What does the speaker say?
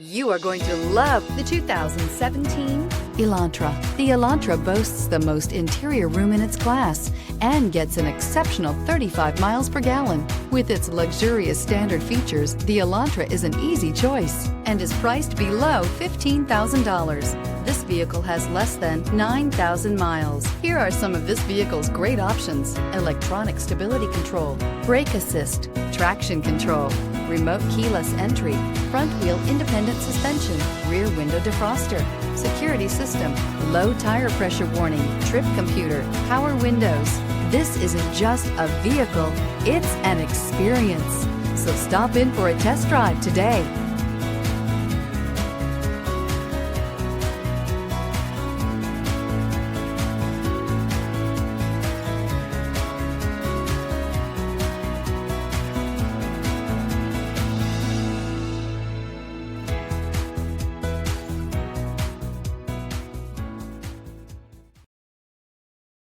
You are going to love the 2017 Elantra. The Elantra boasts the most interior room in its class and gets an exceptional 35 miles per gallon. With its luxurious standard features, the Elantra is an easy choice and is priced below $15,000. This vehicle has less than 9,000 miles. Here are some of this vehicle's great options: electronic stability control, brake assist, traction control, remote keyless entry, front wheel independent suspension, rear window defroster, security system, low tire pressure warning, trip computer, power windows. This isn't just a vehicle, it's an experience. So stop in for a test drive today.